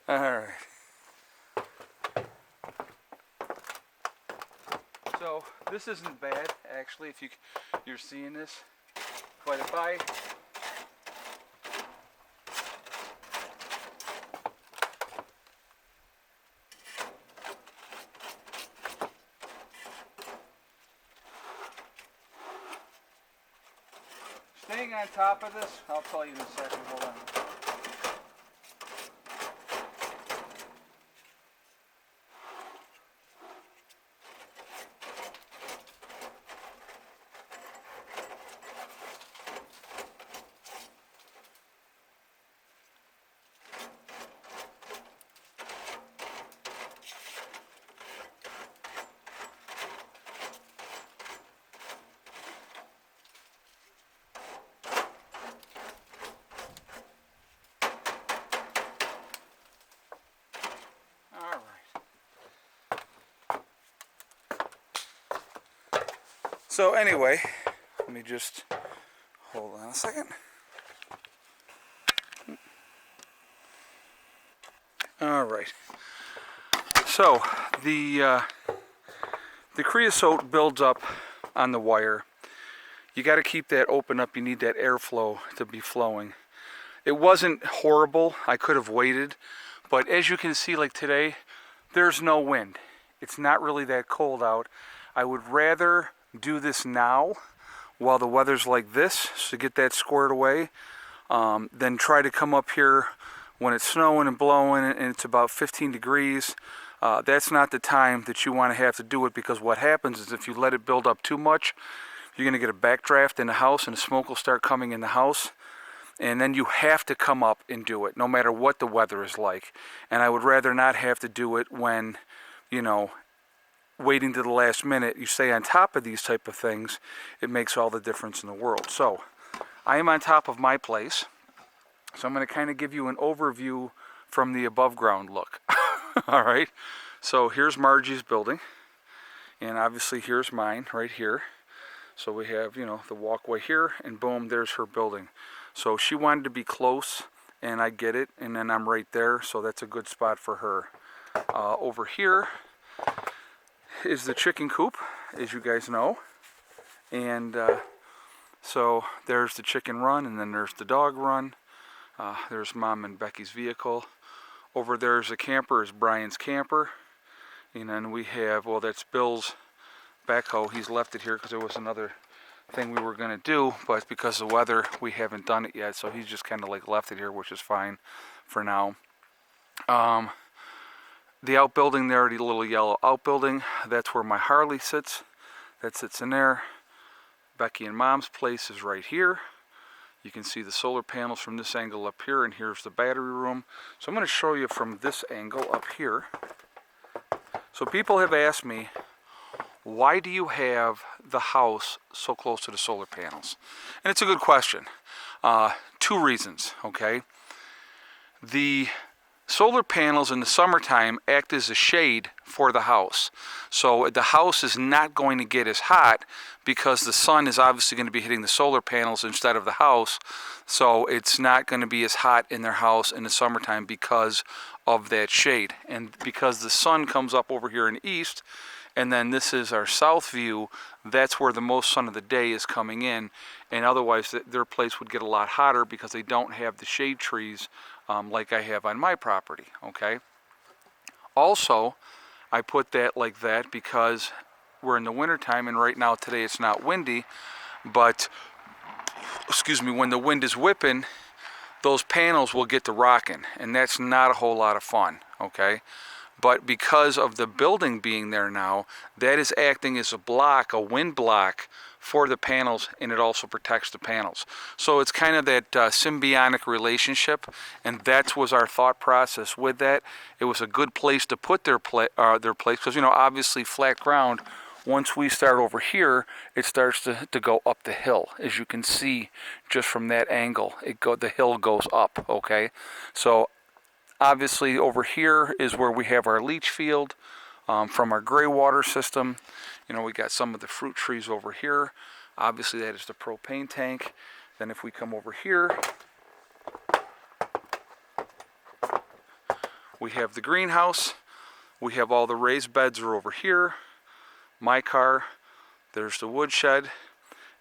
Alright. So this isn't bad actually if you're seeing this. But if I staying on top of this, I'll tell you in a second, hold on. So anyway, let me just hold on a second. All right. So the creosote builds up on the wire. You got to keep that open up. You need that airflow to be flowing. It wasn't horrible. I could have waited, but as you can see, like today, there's no wind. It's not really that cold out. I would rather do this now while the weather's like this to get that squared away, then try to come up here when it's snowing and blowing and it's about 15 degrees. That's not the time that you want to have to do it, because what happens is if you let it build up too much, you're going to get a backdraft in the house and the smoke will start coming in the house, and then you have to come up and do it no matter what the weather is like. And I would rather not have to do it when, you know, waiting to the last minute. You stay on top of these type of things, it makes all the difference in the world. So I am on top of my place, so I'm going to kind of give you an overview from the above ground look. All right, so here's Margie's building, and obviously here's mine right here. So we have, you know, the walkway here, and boom, there's her building. So she wanted to be close, and I get it, and then I'm right there, so that's a good spot for her. Over here is the chicken coop, as you guys know, and so there's the chicken run, and then there's the dog run. There's Mom and Becky's vehicle. Over there's a camper, is Brian's camper, and then we have, well, that's Bill's backhoe. He's left it here because there was another thing we were going to do, but because of the weather we haven't done it yet, so he's just kind of like left it here, which is fine for now. The outbuilding there, the little yellow outbuilding, that's where my Harley sits. That sits in there. Becky and Mom's place is right here. You can see the solar panels from this angle up here, and here's the battery room. So I'm going to show you from this angle up here. So people have asked me, why do you have the house so close to the solar panels? And it's a good question. Two reasons, okay? The solar panels in the summertime act as a shade for the house. So the house is not going to get as hot because the sun is obviously going to be hitting the solar panels instead of the house. So it's not going to be as hot in their house in the summertime because of that shade. And because the sun comes up over here in the east, and then this is our south view, that's where the most sun of the day is coming in. And otherwise their place would get a lot hotter because they don't have the shade trees like I have on my property, okay? Also, I put that like that because we're in the wintertime, and right now today it's not windy, but, excuse me, when the wind is whipping, those panels will get to rocking, and that's not a whole lot of fun, okay? But because of the building being there now, that is acting as a block, a wind block for the panels, and it also protects the panels. So it's kind of that symbiotic relationship, and that was our thought process with that. It was a good place to put their place, because, you know, obviously flat ground, once we start over here, it starts to go up the hill. As you can see just from that angle, the hill goes up, okay? So obviously over here is where we have our leach field from our gray water system. You know, we got some of the fruit trees over here. Obviously that is the propane tank. Then if we come over here, we have the greenhouse. We have all the raised beds are over here. My car. There's the woodshed.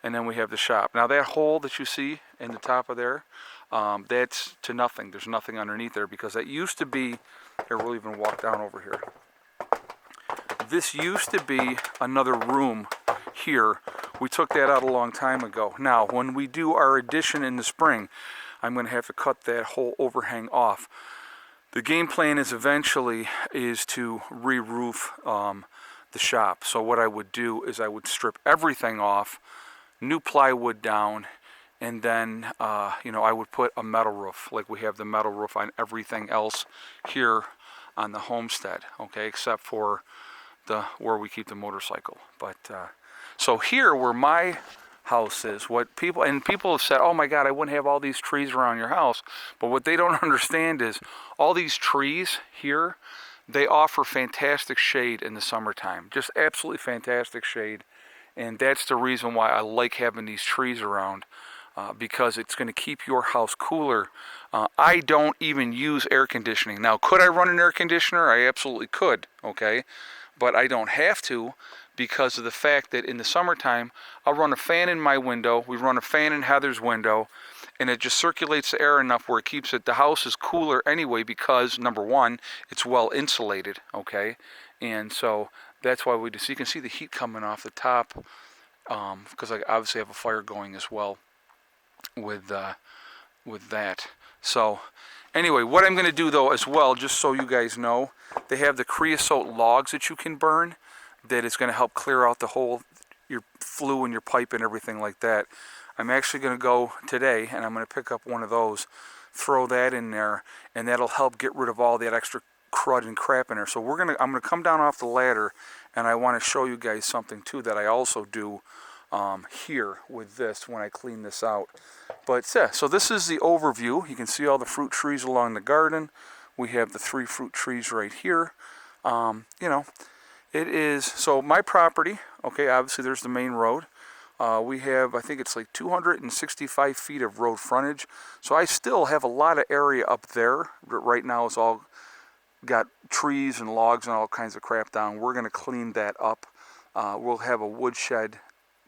And then we have the shop. Now that hole that you see in the top of there, that's to nothing. There's nothing underneath there because that used to be, here we'll even walk down over here. This used to be another room here. We took that out a long time ago. Now when we do our addition in the spring, I'm going to have to cut that whole overhang off. The game plan is eventually to re-roof the shop. So what I would do is I would strip everything off, new plywood down, and then I would put a metal roof, like we have the metal roof on everything else here on the homestead, okay, except for where we keep the motorcycle. But so here where my house is, people have said, oh my God, I wouldn't have all these trees around your house. But what they don't understand is all these trees here, they offer fantastic shade in the summertime, just absolutely fantastic shade. And that's the reason why I like having these trees around, because it's going to keep your house cooler. I don't even use air conditioning. Now, could I run an air conditioner? I absolutely could, okay? But I don't have to because of the fact that in the summertime, I'll run a fan in my window. We run a fan in Heather's window, and it just circulates the air enough where it keeps it. The house is cooler anyway because, number one, it's well insulated, okay? And so that's why we do. So you can see the heat coming off the top because I obviously have a fire going as well with that. So anyway, what I'm going to do though as well, just so you guys know, they have the creosote logs that you can burn that is going to help clear out the whole, your flue and your pipe and everything like that. I'm actually going to go today and I'm going to pick up one of those, throw that in there, and that'll help get rid of all that extra crud and crap in there. So I'm going to come down off the ladder, and I want to show you guys something too that I also do here with this when I clean this out. But yeah, so this is the overview. You can see all the fruit trees along the garden. We have the 3 fruit trees right here. It is, so my property, okay, obviously there's the main road. We have, I think it's like 265 feet of road frontage. So I still have a lot of area up there. Right now it's all got trees and logs and all kinds of crap down. We're going to clean that up. We'll have a woodshed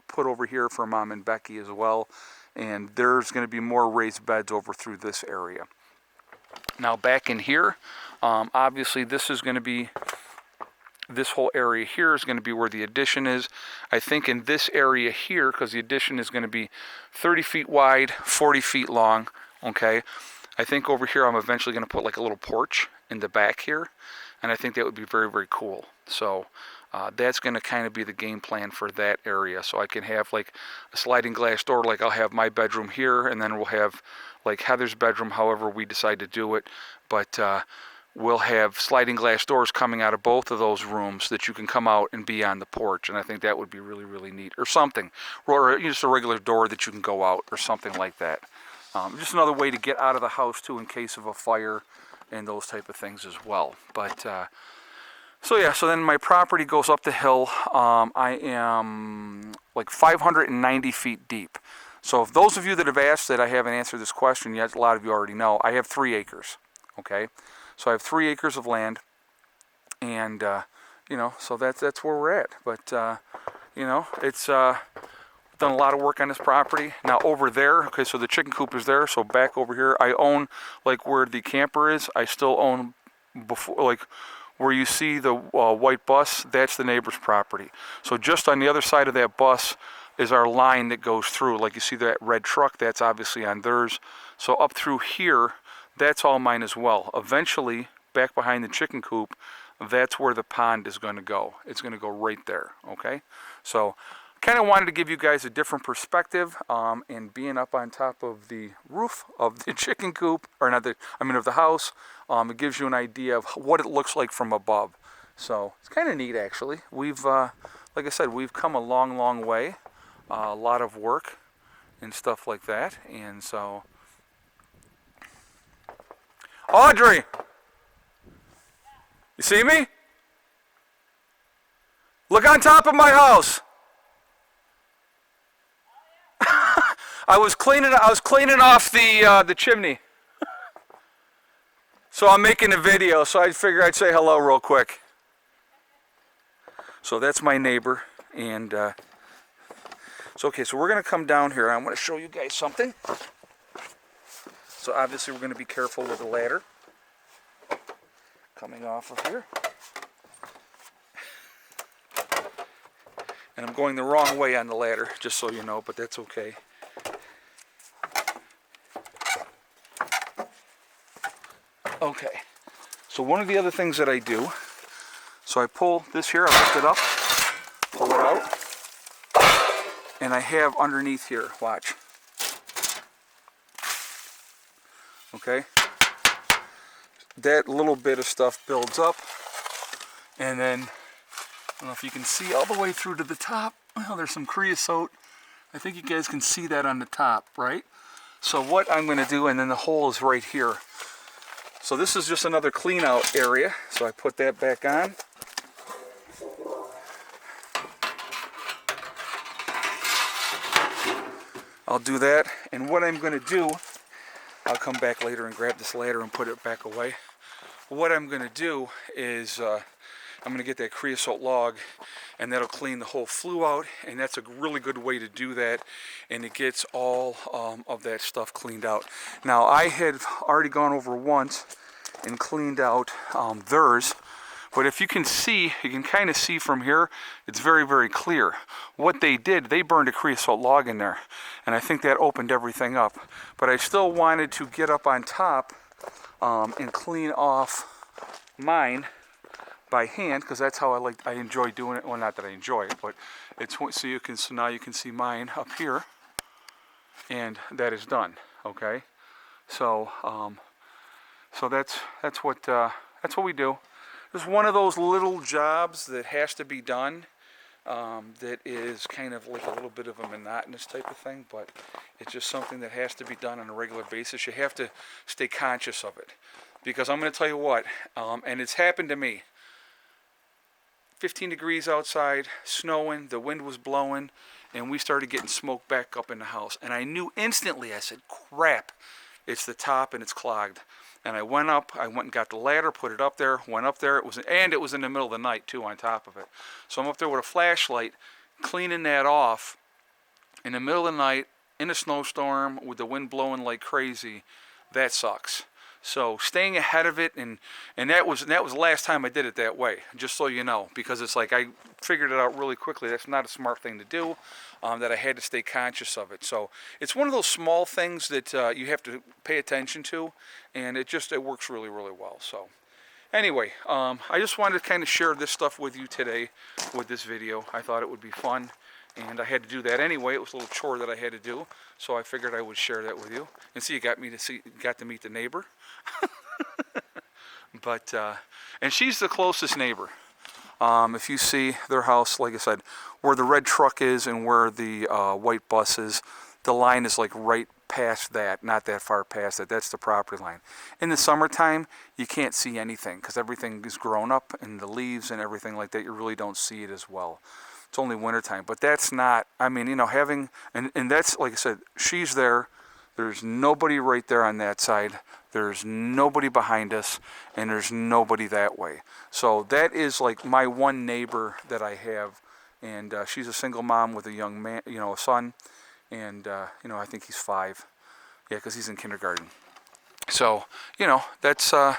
put over here for Mom and Becky as well. And there's going to be more raised beds over through this area. Now back in here, obviously this is going to be, this whole area here is going to be where the addition is. I think in this area here, because the addition is going to be 30 feet wide, 40 feet long, okay? I think over here I'm eventually going to put like a little porch in the back here, and I think that would be very, very cool. So that's going to kind of be the game plan for that area. So I can have like a sliding glass door, like I'll have my bedroom here, and then we'll have like Heather's bedroom, however we decide to do it. But we'll have sliding glass doors coming out of both of those rooms that you can come out and be on the porch, and I think that would be really, really neat. Or something, or just a regular door that you can go out, or something like that. Just another way to get out of the house too in case of a fire and those type of things as well. But so yeah, so then my property goes up the hill. I am like 590 feet deep. So if those of you that have asked that I haven't answered this question yet, a lot of you already know, I have 3 acres, okay? So I have 3 acres of land, and so that's where we're at. But it's done a lot of work on this property. Now over there, okay, so the chicken coop is there. So back over here, I own like where the camper is. I still own before, like where you see the white bus. That's the neighbor's property. So just on the other side of that bus is our line that goes through. Like you see that red truck, that's obviously on theirs. So up through here, that's all mine as well. Eventually, back behind the chicken coop, that's where the pond is going to go. It's going to go right there, okay? So kind of wanted to give you guys a different perspective, and being up on top of the roof of the chicken coop, or not of the house, it gives you an idea of what it looks like from above. So it's kind of neat, actually. We've, like I said, we've come a long, long way. A lot of work and stuff like that, and so... Audrey! You see me? Look on top of my house. I was cleaning off the chimney. So I'm making a video, so I figured I'd say hello real quick. So that's my neighbor, and so okay, so we're gonna come down here. I'm gonna show you guys something. So obviously we're gonna be careful with the ladder coming off of here. And I'm going the wrong way on the ladder, just so you know, but that's okay. Okay, so one of the other things that I do, so I pull this here, I lift it up, pull it out, and I have underneath here, watch. Okay, that little bit of stuff builds up, and then, I don't know if you can see all the way through to the top, well, there's some creosote. I think you guys can see that on the top, right? So what I'm going to do, and then the hole is right here. So this is just another clean out area. So I put that back on. I'll do that. And what I'm going to do, I'll come back later and grab this ladder and put it back away. What I'm going to do is I'm going to get that creosote log, and that'll clean the whole flue out, and that's a really good way to do that, and it gets all of that stuff cleaned out. Now I had already gone over once and cleaned out theirs, but if you can see, you can kind of see from here, it's very, very clear. What they did, they burned a creosote log in there, and I think that opened everything up. But I still wanted to get up on top and clean off mine by hand, because that's how I enjoy doing it. Well, not that I enjoy it, but it's so now you can see mine up here, and that is done. Okay, so so that's what we do. It's one of those little jobs that has to be done. That is kind of like a little bit of a monotonous type of thing, but it's just something that has to be done on a regular basis. You have to stay conscious of it, because I'm going to tell you what, and it's happened to me. 15 degrees outside, snowing, the wind was blowing, and we started getting smoke back up in the house. And I knew instantly, I said, crap, it's the top and it's clogged. And I went and got the ladder, put it up there, went up there, it was in the middle of the night too on top of it. So I'm up there with a flashlight, cleaning that off in the middle of the night, in a snowstorm, with the wind blowing like crazy. That sucks. So staying ahead of it, and that was the last time I did it that way, just so you know, because it's like I figured it out really quickly. That's not a smart thing to do, that I had to stay conscious of it. So it's one of those small things that you have to pay attention to, and it works really, really well. So anyway, I just wanted to kind of share this stuff with you today with this video. I thought it would be fun, and I had to do that anyway. It was a little chore that I had to do, so I figured I would share that with you. And see, you got to meet the neighbor. But and she's the closest neighbor. If you see their house, like I said, where the red truck is and where the white bus is, the line is like right past that, not that far past it. That's the property line. In the summertime, you can't see anything because everything is grown up, and the leaves and everything like that, you really don't see it as well. It's only wintertime. But that's not, I mean, you know, having, and that's, like I said, she's there. There's nobody right there on that side. There's nobody behind us, and there's nobody that way. So that is like my one neighbor that I have, and she's a single mom with a young man, you know, a son, and you know, I think he's 5, yeah, because he's in kindergarten. So you know, that's how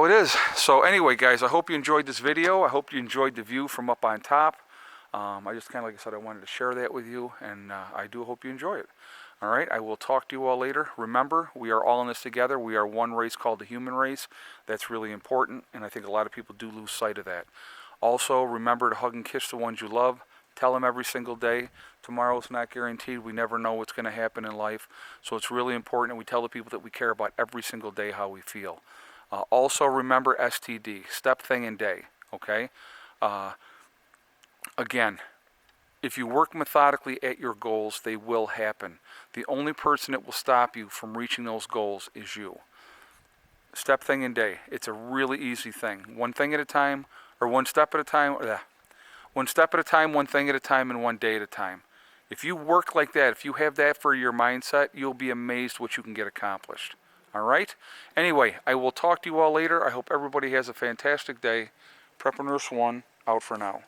it is. So anyway, guys, I hope you enjoyed this video. I hope you enjoyed the view from up on top. I just kind of, like I said, I wanted to share that with you, and I do hope you enjoy it. All right, I will talk to you all later. Remember, we are all in this together. We are one race called the human race. That's really important, and I think a lot of people do lose sight of that. Also, remember to hug and kiss the ones you love. Tell them every single day. Tomorrow's not guaranteed. We never know what's going to happen in life. So it's really important that we tell the people that we care about every single day how we feel. Also, remember STD, step, thing, and day. Okay? Again, if you work methodically at your goals, they will happen. The only person that will stop you from reaching those goals is you. Step, thing, and day. It's a really easy thing. One thing at a time, or one step at a time. One step at a time, one thing at a time, and one day at a time. If you work like that, if you have that for your mindset, you'll be amazed what you can get accomplished. All right? Anyway, I will talk to you all later. I hope everybody has a fantastic day. Prepper Nurse 1, out for now.